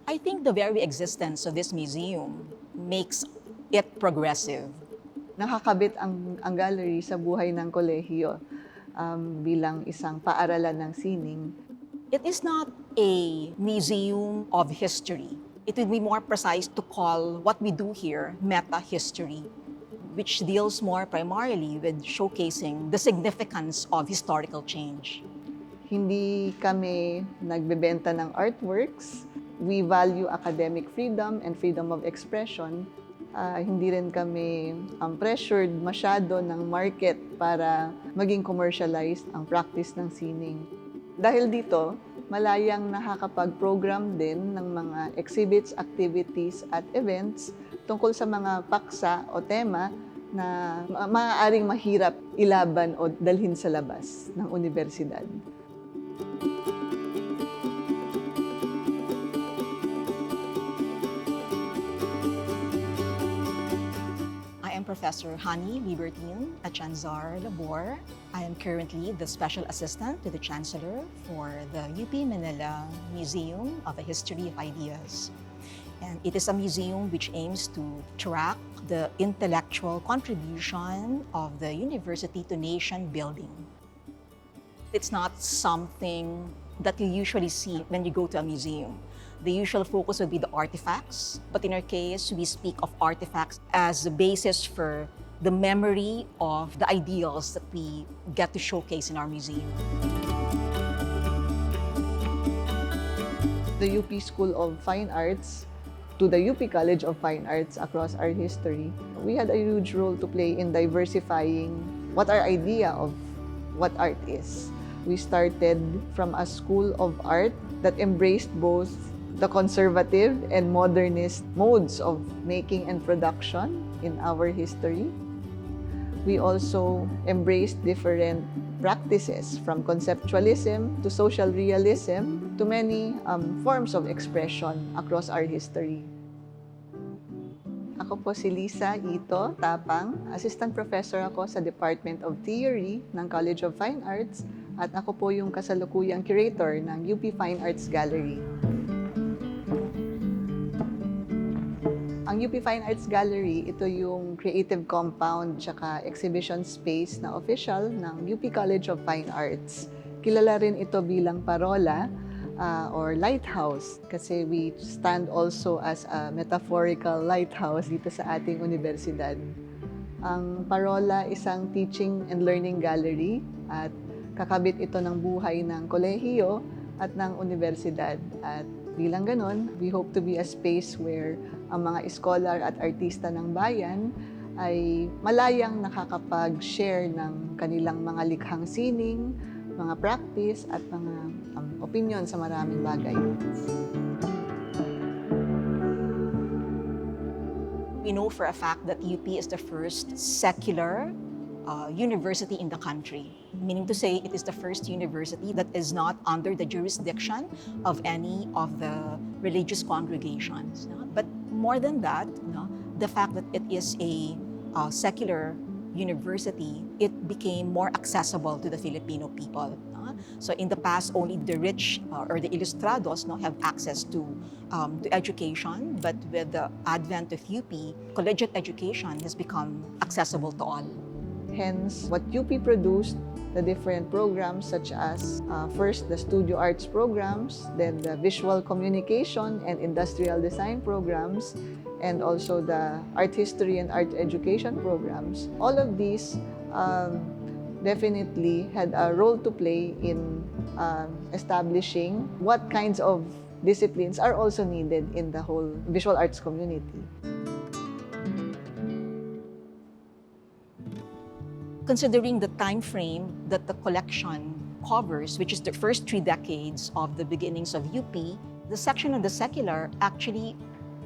I think the very existence of this museum makes it progressive. Nakakabit ang gallery sa buhay ng kolehiyo bilang isang paaralan ng sining. It is not a museum of history. It would be more precise to call what we do here meta-history, which deals more primarily with showcasing the significance of historical change. Hindi kami nagbebenta ng artworks. We value academic freedom and freedom of expression. Hindi rin kami pressured masyado ng market para maging commercialized ang practice ng sining. Dahil dito, malayang nakakapag-program din ng mga exhibits, activities at events tungkol sa mga paksa o tema na maaaring mahirap ilaban o dalhin sa labas ng universidad. I am Professor Hani Libertine Achanzar Labor. I am currently the Special Assistant to the Chancellor for the UP Manila Museum of the History of Ideas. And it is a museum which aims to track the intellectual contribution of the university to nation building. It's not something that you usually see when you go to a museum. The usual focus would be the artifacts, but in our case, we speak of artifacts as the basis for the memory of the ideals that we get to showcase in our museum. The UP School of Fine Arts to the UP College of Fine Arts across our history, we had a huge role to play in diversifying what our idea of what art is. We started from a school of art that embraced both the conservative and modernist modes of making and production in our history. We also embraced different practices from conceptualism to social realism to many forms of expression across our history. Ako po si Lisa Ito Tapang, Assistant Professor ako sa Department of Theory ng College of Fine Arts at ako po yung kasalukuyang curator ng UP Fine Arts Gallery. Ang UP Fine Arts Gallery, ito yung creative compound tsaka exhibition space na official ng UP College of Fine Arts. Kilala rin ito bilang parola or lighthouse kasi we stand also as a metaphorical lighthouse dito sa ating universidad. Ang parola isang teaching and learning gallery at kakabit ito ng buhay ng kolehiyo at ng universidad. At bilang ganon, we hope to be a space where ang mga scholar at artista ng bayan ay malayang nakakapag-share ng kanilang mga likhang sining, mga practice at mga opinion sa maraming bagay. We know for a fact that UP is the first secular university in the country, meaning to say it is the first university that is not under the jurisdiction of any of the religious congregations. But more than that, the fact that it is a secular university, it became more accessible to the Filipino people. So in the past, only the rich or the ilustrados have access to education, but with the advent of UP, collegiate education has become accessible to all. Hence, what UP produced, the different programs such as first the studio arts programs, then the visual communication and industrial design programs, and also the art history and art education programs. All of these definitely had a role to play in establishing what kinds of disciplines are also needed in the whole visual arts community. Considering the time frame that the collection covers, which is the first 3 decades of the beginnings of UP, the section of the secular actually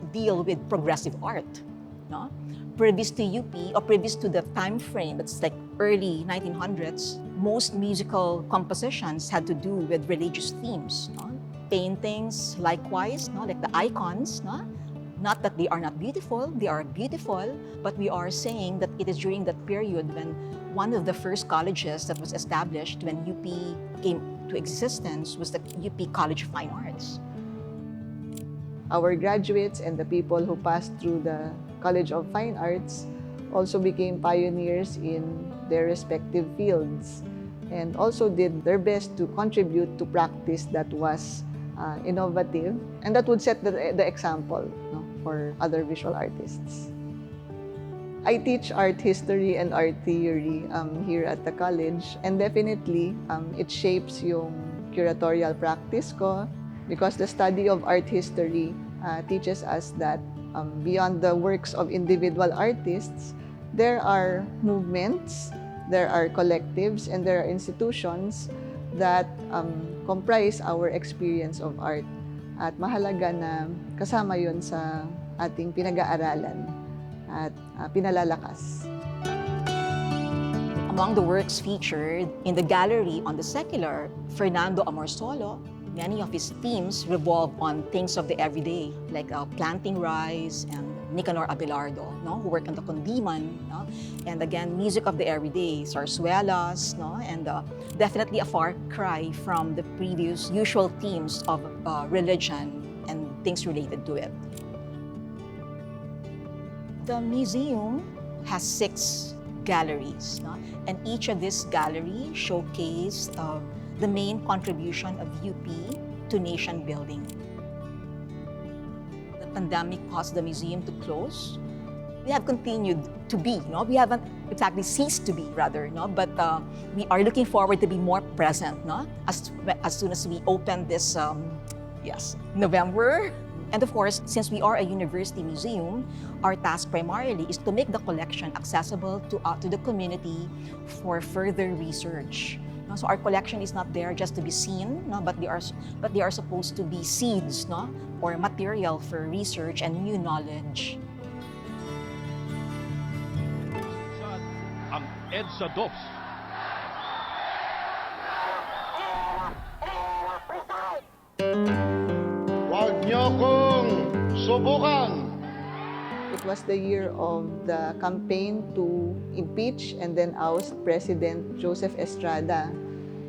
deal with progressive art. No? Previous to UP, or previous to the time frame, it's like early 1900s, most musical compositions had to do with religious themes. No? Paintings, likewise, no? Like the icons, no? Not that they are not beautiful, they are beautiful, but we are saying that it is during that period when one of the first colleges that was established when UP came to existence was the UP College of Fine Arts. our graduates and the people who passed through the College of Fine Arts also became pioneers in their respective fields and also did their best to contribute to practice that was innovative and that would set the example, no, for other visual artists. I teach art history and art theory here at the college, and definitely it shapes yung curatorial practice ko because the study of art history teaches us that beyond the works of individual artists, there are movements, there are collectives, and there are institutions that comprise our experience of art. At mahalaga na kasama yun sa ating pinag-aaralan at pinalalakas. Among the works featured in the gallery on the secular, Fernando Amorsolo, many of his themes revolve on things of the everyday, like planting rice, and Nicanor Abelardo, no, who worked on the Condiman, no? And again, music of the everyday, zarzuelas, no? And definitely a far cry from the previous usual themes of religion and things related to it. The museum has 6 galleries, no? And each of these galleries showcase the main contribution of UP to nation building. The pandemic caused the museum to close. We have continued to be, no? We haven't exactly ceased to be, rather, no? But we are looking forward to be more present, no? As soon as we open this, November. And of course, since we are a university museum, our task primarily is to make the collection accessible to the community for further research. No? So our collection is not there just to be seen, no? but they are supposed to be seeds, no? Or material for research and new knowledge. Ang EDSA DOPS. Huwag niyo kong subukan! It was the year of the campaign to impeach and then oust President Joseph Estrada.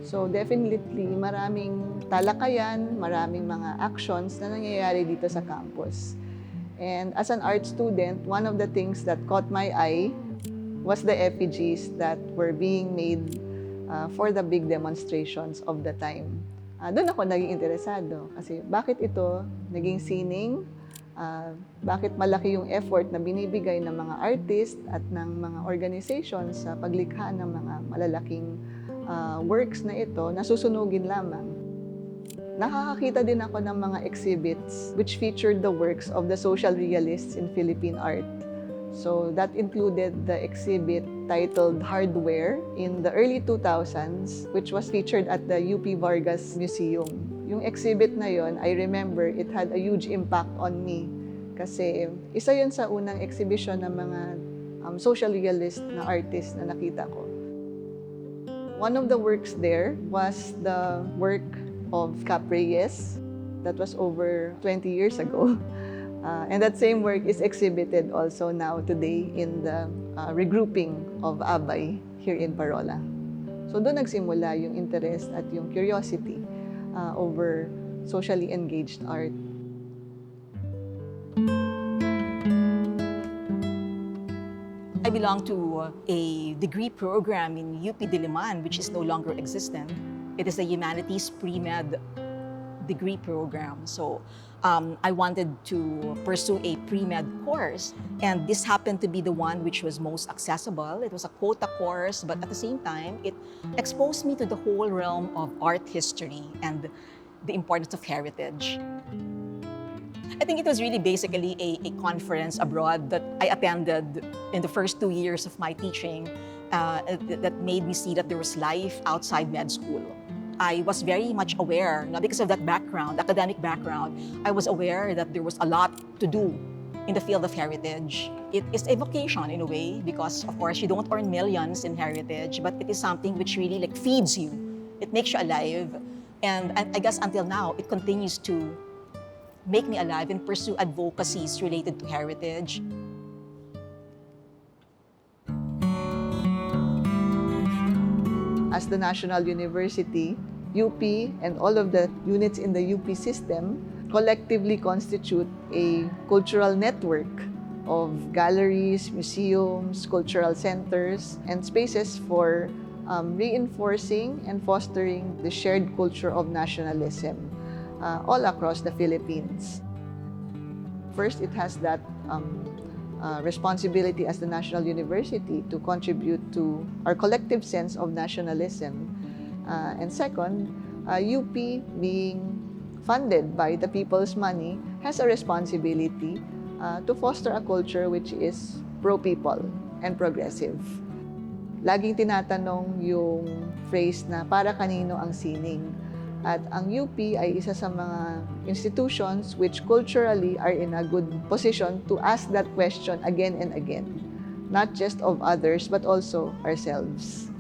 So definitely, maraming talakayan, maraming mga actions na nangyayari dito sa campus. And as an art student, one of the things that caught my eye was the effigies that were being made for the big demonstrations of the time. Doon ako naging interesado kasi bakit ito naging sining, bakit malaki yung effort na binibigay ng mga artist at ng mga organizations sa paglikha ng mga malalaking works na ito na susunugin lamang. Nakakakita din ako ng mga exhibits which featured the works of the social realists in Philippine art. So that included the exhibit titled Hardware in the early 2000s, which was featured at the UP Vargas Museum. Yung exhibit na yon, I remember it had a huge impact on me kasi isa yun sa unang exhibition ng mga social realist na artist na nakita ko. One of the works there was the work of Cap Reyes that was over 20 years ago. And that same work is exhibited also now today in the regrouping of Abay here in Parola. So doon nagsimula yung interest at yung curiosity over socially engaged art. I belong to a degree program in UP Diliman, which is no longer existent. It is a humanities pre-med degree program. So I wanted to pursue a pre-med course, and this happened to be the one which was most accessible. It was a quota course, but at the same time, it exposed me to the whole realm of art history and the importance of heritage. I think it was really basically a conference abroad that I attended in the first 2 years of my teaching that made me see that there was life outside med school. I was very much aware, because of that background, academic background, I was aware that there was a lot to do in the field of heritage. It is a vocation in a way because, of course, you don't earn millions in heritage, but it is something which really feeds you. It makes you alive. And I guess until now, it continues to make me alive and pursue advocacies related to heritage. As the National University, UP and all of the units in the UP system collectively constitute a cultural network of galleries, museums, cultural centers, and spaces for reinforcing and fostering the shared culture of nationalism all across the Philippines. First, it has that responsibility as the national university to contribute to our collective sense of nationalism. And second, UP being funded by the people's money has a responsibility to foster a culture which is pro-people and progressive. Laging tinatanong yung phrase na para kanino ang sining. At ang UP ay isa sa mga institutions which culturally are in a good position to ask that question again and again, not just of others but also ourselves.